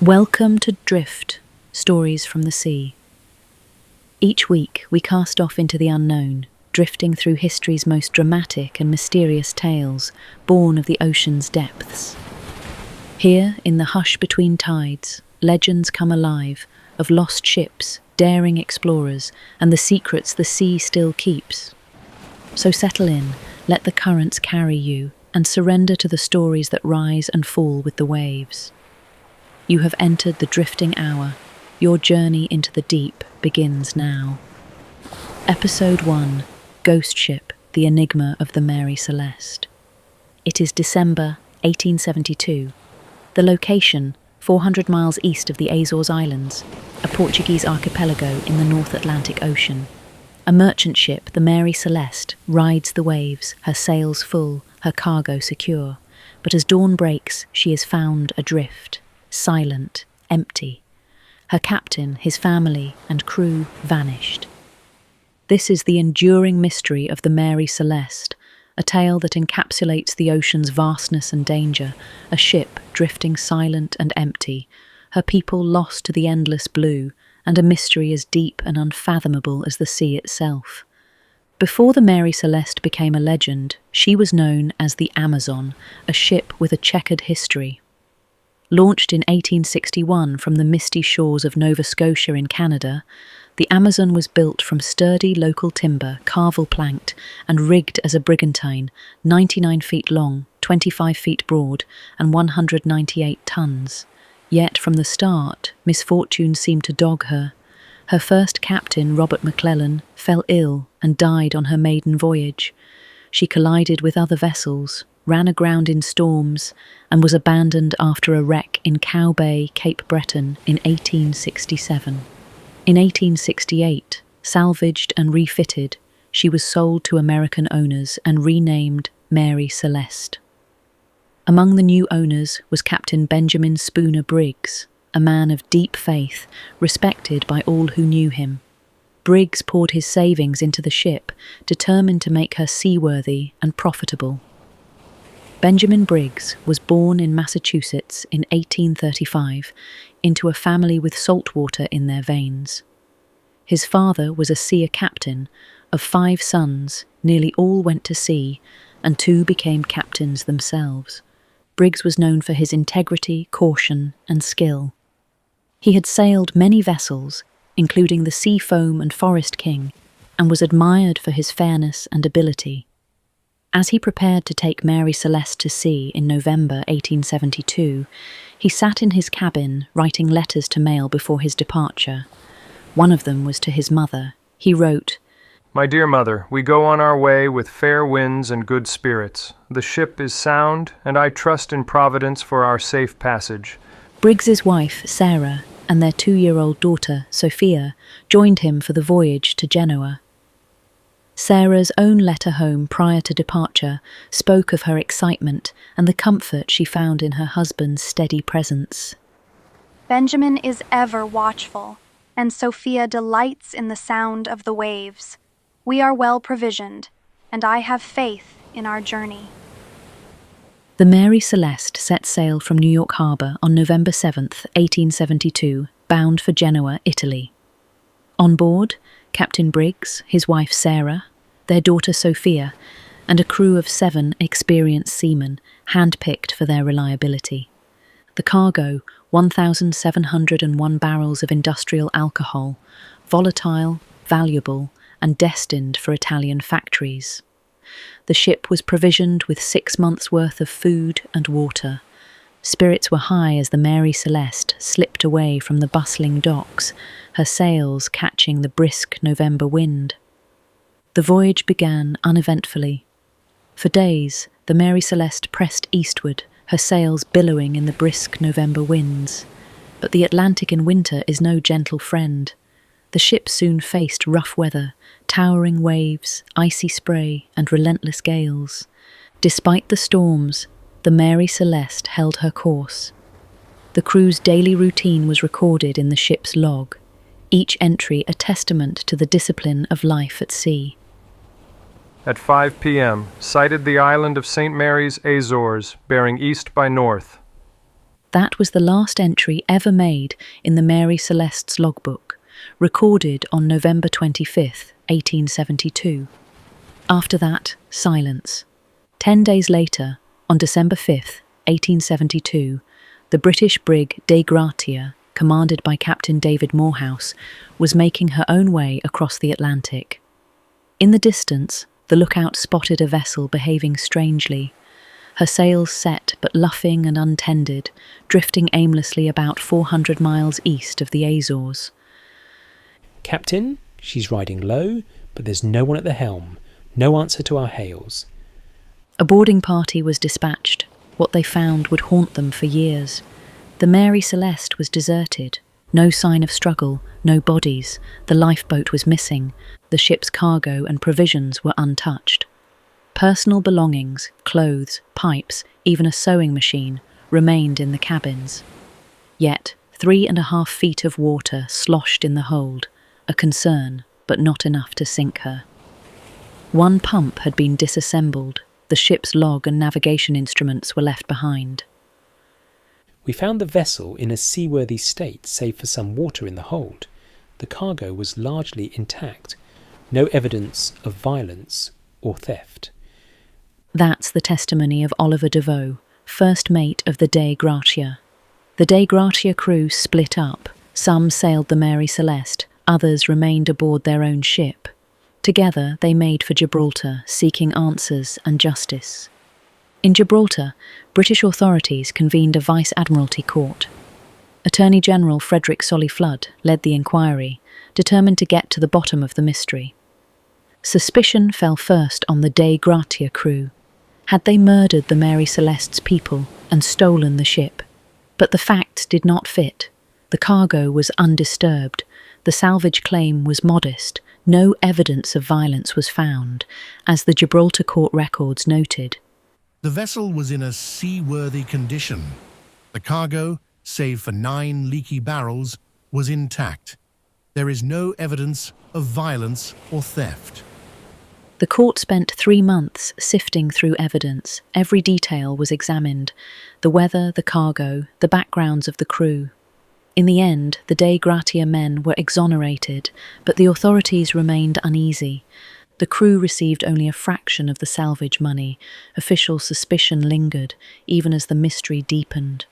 Welcome to Drift, Stories from the Sea. Each week we cast off into the unknown, drifting through history's most dramatic and mysterious tales, born of the ocean's depths. Here, in the hush between tides, legends come alive of lost ships, daring explorers, and the secrets the sea still keeps. So settle in, let the currents carry you, and surrender to the stories that rise and fall with the waves. You have entered the drifting hour. Your journey into the deep begins now. Episode 1, Ghost Ship, the Enigma of the Mary Celeste. It is December 1872. The location, 400 miles east of the Azores Islands, a Portuguese archipelago in the North Atlantic Ocean. A merchant ship, the Mary Celeste, rides the waves, her sails full, her cargo secure. But as dawn breaks, she is found adrift. Silent, empty. Her captain, his family, and crew vanished. This is the enduring mystery of the Mary Celeste, a tale that encapsulates the ocean's vastness and danger, a ship drifting silent and empty, her people lost to the endless blue, and a mystery as deep and unfathomable as the sea itself. Before the Mary Celeste became a legend, she was known as the Amazon, a ship with a checkered history. Launched in 1861 from the misty shores of Nova Scotia in Canada, the Amazon was built from sturdy local timber, carvel-planked, and rigged as a brigantine, 99 feet long, 25 feet broad, and 198 tons. Yet from the start, misfortune seemed to dog her. Her first captain, Robert McClellan, fell ill and died on her maiden voyage. She collided with other vessels, ran aground in storms, and was abandoned after a wreck in Cow Bay, Cape Breton in 1867. In 1868, salvaged and refitted, she was sold to American owners and renamed Mary Celeste. Among the new owners was Captain Benjamin Spooner Briggs, a man of deep faith, respected by all who knew him. Briggs poured his savings into the ship, determined to make her seaworthy and profitable. Benjamin Briggs was born in Massachusetts in 1835 into a family with salt water in their veins. His father was a sea captain. Of 5 sons, nearly all went to sea, and 2 became captains themselves. Briggs was known for his integrity, caution, and skill. He had sailed many vessels, including the Sea Foam and Forest King, and was admired for his fairness and ability. As he prepared to take Mary Celeste to sea in November 1872, he sat in his cabin writing letters to mail before his departure. One of them was to his mother. He wrote, "My dear mother, we go on our way with fair winds and good spirits. The ship is sound, and I trust in Providence for our safe passage." Briggs's wife, Sarah, and their 2-year-old daughter, Sophia, joined him for the voyage to Genoa. Sarah's own letter home prior to departure spoke of her excitement and the comfort she found in her husband's steady presence. Benjamin is ever watchful, and Sophia delights in the sound of the waves. We are well provisioned, and I have faith in our journey. The Mary Celeste set sail from New York Harbour on November 7th, 1872, bound for Genoa, Italy. On board, Captain Briggs, his wife Sarah, their daughter Sophia, and a crew of 7 experienced seamen, hand-picked for their reliability. The cargo, 1,701 barrels of industrial alcohol, volatile, valuable, and destined for Italian factories. The ship was provisioned with 6 months' worth of food and water. Spirits were high as the Mary Celeste slipped away from the bustling docks, her sails catching the brisk November wind. The voyage began uneventfully. For days, the Mary Celeste pressed eastward, her sails billowing in the brisk November winds. But the Atlantic in winter is no gentle friend. The ship soon faced rough weather, towering waves, icy spray, and relentless gales. Despite the storms, the Mary Celeste held her course. The crew's daily routine was recorded in the ship's log, each entry a testament to the discipline of life at sea. At 5 p.m., sighted the island of St. Mary's, Azores, bearing east by north. That was the last entry ever made in the Mary Celeste's logbook, recorded on November 25th, 1872. After that, silence. 10 days later, on December 5th, 1872, the British brig Dei Gratia, commanded by Captain David Morehouse, was making her own way across the Atlantic. In the distance, the lookout spotted a vessel behaving strangely, her sails set but luffing and untended, drifting aimlessly about 400 miles east of the Azores. "Captain, she's riding low, but there's no one at the helm. No answer to our hails." A boarding party was dispatched. What they found would haunt them for years. The Mary Celeste was deserted. No sign of struggle, no bodies. The lifeboat was missing. The ship's cargo and provisions were untouched. Personal belongings, clothes, pipes, even a sewing machine, remained in the cabins. Yet 3.5 feet of water sloshed in the hold, a concern, but not enough to sink her. One pump had been disassembled. The ship's log and navigation instruments were left behind. "We found the vessel in a seaworthy state save for some water in the hold. The cargo was largely intact. No evidence of violence or theft." That's the testimony of Oliver Devoe, first mate of the Dei Gratia. The Dei Gratia crew split up. Some sailed the Mary Celeste, others remained aboard their own ship. Together they made for Gibraltar, seeking answers and justice. In Gibraltar, British authorities convened a Vice Admiralty Court. Attorney General Frederick Solly Flood led the inquiry, determined to get to the bottom of the mystery. Suspicion fell first on the Dei Gratia crew. Had they murdered the Mary Celeste's people and stolen the ship? But the facts did not fit. The cargo was undisturbed. The salvage claim was modest. No evidence of violence was found, as the Gibraltar court records noted. The vessel was in a seaworthy condition. The cargo, save for 9 leaky barrels, was intact. There is no evidence of violence or theft. The court spent 3 months sifting through evidence. Every detail was examined: the weather, the cargo, the backgrounds of the crew. In the end, the Dei Gratia men were exonerated, but the authorities remained uneasy. The crew received only a fraction of the salvage money. Official suspicion lingered, even as the mystery deepened.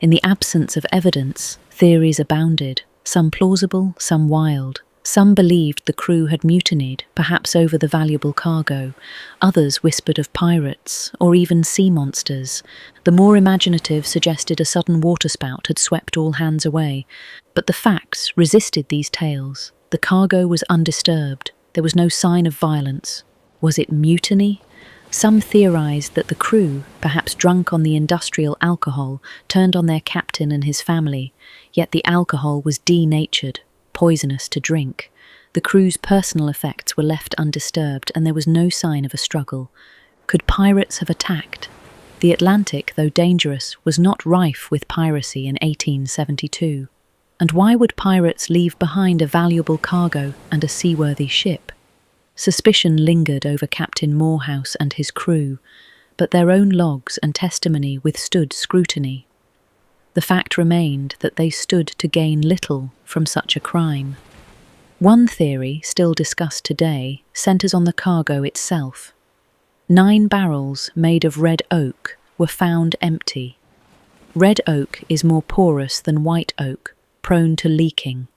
In the absence of evidence, theories abounded, some plausible, some wild. Some believed the crew had mutinied, perhaps over the valuable cargo. Others whispered of pirates, or even sea monsters. The more imaginative suggested a sudden waterspout had swept all hands away. But the facts resisted these tales. The cargo was undisturbed. There was no sign of violence. Was it mutiny? Some theorized that the crew, perhaps drunk on the industrial alcohol, turned on their captain and his family. Yet the alcohol was denatured, poisonous to drink. The crew's personal effects were left undisturbed, and there was no sign of a struggle. Could pirates have attacked? The Atlantic, though dangerous, was not rife with piracy in 1872. And why would pirates leave behind a valuable cargo and a seaworthy ship? Suspicion lingered over Captain Morehouse and his crew, but their own logs and testimony withstood scrutiny. The fact remained that they stood to gain little from such a crime. One theory, still discussed today, centres on the cargo itself. 9 barrels made of red oak were found empty. Red oak is more porous than white oak, prone to leaking.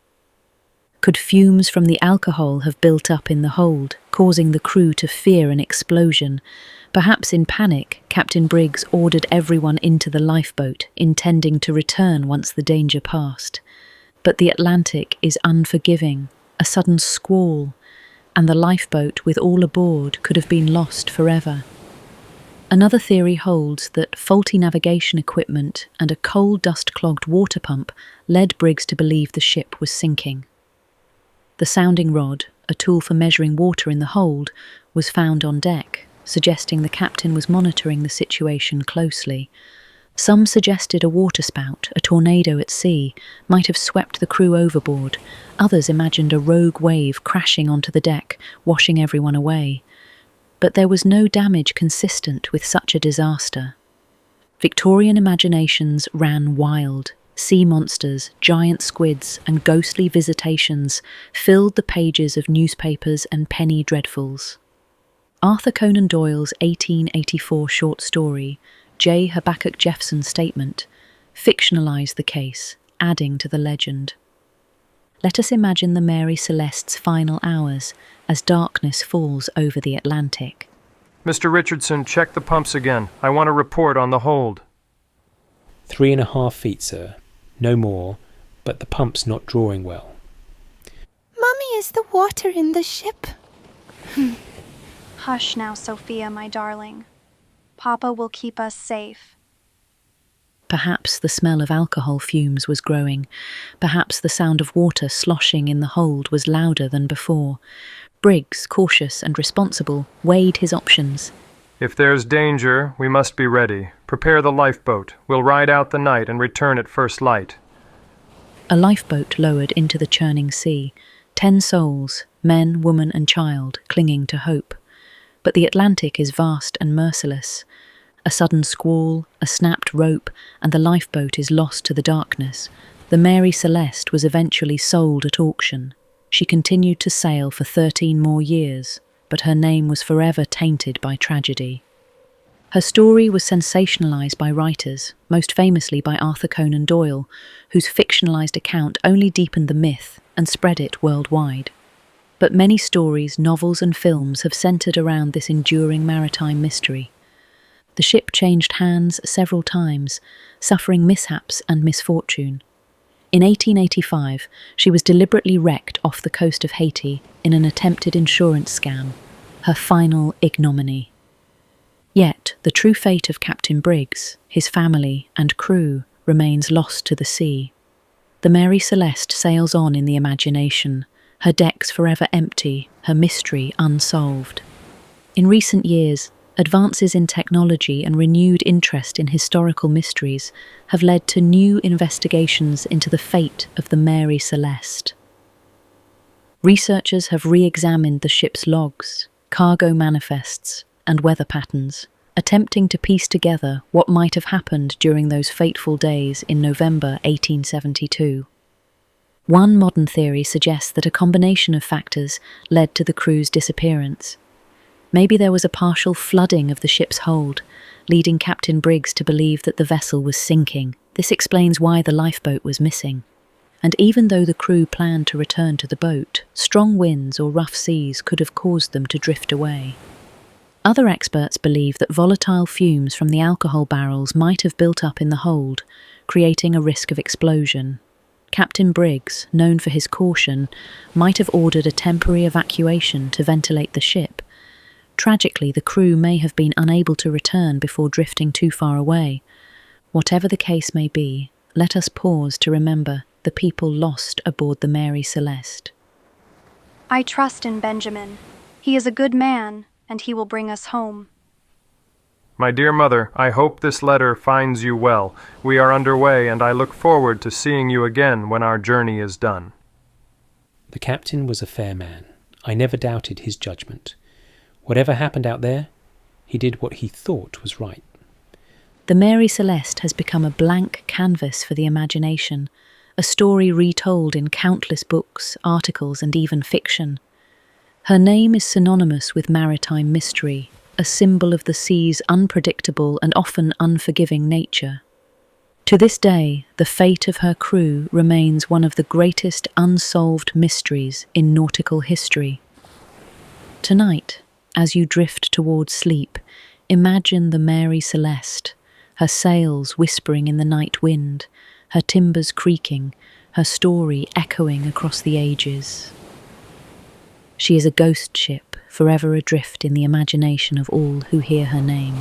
Could fumes from the alcohol have built up in the hold, causing the crew to fear an explosion? Perhaps in panic, Captain Briggs ordered everyone into the lifeboat, intending to return once the danger passed. But the Atlantic is unforgiving. A sudden squall, and the lifeboat with all aboard could have been lost forever. Another theory holds that faulty navigation equipment and a coal dust-clogged water pump led Briggs to believe the ship was sinking. The sounding rod, a tool for measuring water in the hold, was found on deck, suggesting the captain was monitoring the situation closely. Some suggested a waterspout, a tornado at sea, might have swept the crew overboard. Others imagined a rogue wave crashing onto the deck, washing everyone away. But there was no damage consistent with such a disaster. Victorian imaginations ran wild. Sea monsters, giant squids, and ghostly visitations filled the pages of newspapers and penny dreadfuls. Arthur Conan Doyle's 1884 short story, J. Habakkuk Jeffson's Statement, fictionalized the case, adding to the legend. Let us imagine the Mary Celeste's final hours as darkness falls over the Atlantic. Mr. Richardson, check the pumps again. I want a report on the hold. 3.5 feet, sir. No more, but the pump's not drawing well. Mummy, is the water in the ship? Hush now, Sophia, my darling. Papa will keep us safe. Perhaps the smell of alcohol fumes was growing. Perhaps the sound of water sloshing in the hold was louder than before. Briggs, cautious and responsible, weighed his options. If there's danger, we must be ready. Prepare the lifeboat. We'll ride out the night and return at first light. A lifeboat lowered into the churning sea. 10 souls, men, woman and child, clinging to hope. But the Atlantic is vast and merciless. A sudden squall, a snapped rope, and the lifeboat is lost to the darkness. The Mary Celeste was eventually sold at auction. She continued to sail for 13 more years, but her name was forever tainted by tragedy. Her story was sensationalized by writers, most famously by Arthur Conan Doyle, whose fictionalized account only deepened the myth and spread it worldwide. But many stories, novels and films have centered around this enduring maritime mystery. The ship changed hands several times, suffering mishaps and misfortune. In 1885, she was deliberately wrecked off the coast of Haiti in an attempted insurance scam, her final ignominy. Yet, the true fate of Captain Briggs, his family and crew remains lost to the sea. The Mary Celeste sails on in the imagination, her decks forever empty, her mystery unsolved. In recent years, advances in technology and renewed interest in historical mysteries have led to new investigations into the fate of the Mary Celeste. Researchers have re-examined the ship's logs, cargo manifests, and weather patterns, attempting to piece together what might have happened during those fateful days in November 1872. One modern theory suggests that a combination of factors led to the crew's disappearance. Maybe there was a partial flooding of the ship's hold, leading Captain Briggs to believe that the vessel was sinking. This explains why the lifeboat was missing. And even though the crew planned to return to the boat, strong winds or rough seas could have caused them to drift away. Other experts believe that volatile fumes from the alcohol barrels might have built up in the hold, creating a risk of explosion. Captain Briggs, known for his caution, might have ordered a temporary evacuation to ventilate the ship. Tragically, the crew may have been unable to return before drifting too far away. Whatever the case may be, let us pause to remember the people lost aboard the Mary Celeste. I trust in Benjamin. He is a good man, and he will bring us home. My dear mother, I hope this letter finds you well. We are underway, and I look forward to seeing you again when our journey is done. The captain was a fair man. I never doubted his judgment. Whatever happened out there, he did what he thought was right. The Mary Celeste has become a blank canvas for the imagination, a story retold in countless books, articles, and even fiction. Her name is synonymous with maritime mystery, a symbol of the sea's unpredictable and often unforgiving nature. To this day, the fate of her crew remains one of the greatest unsolved mysteries in nautical history. Tonight, as you drift towards sleep, imagine the Mary Celeste, her sails whispering in the night wind, her timbers creaking, her story echoing across the ages. She is a ghost ship, forever adrift in the imagination of all who hear her name.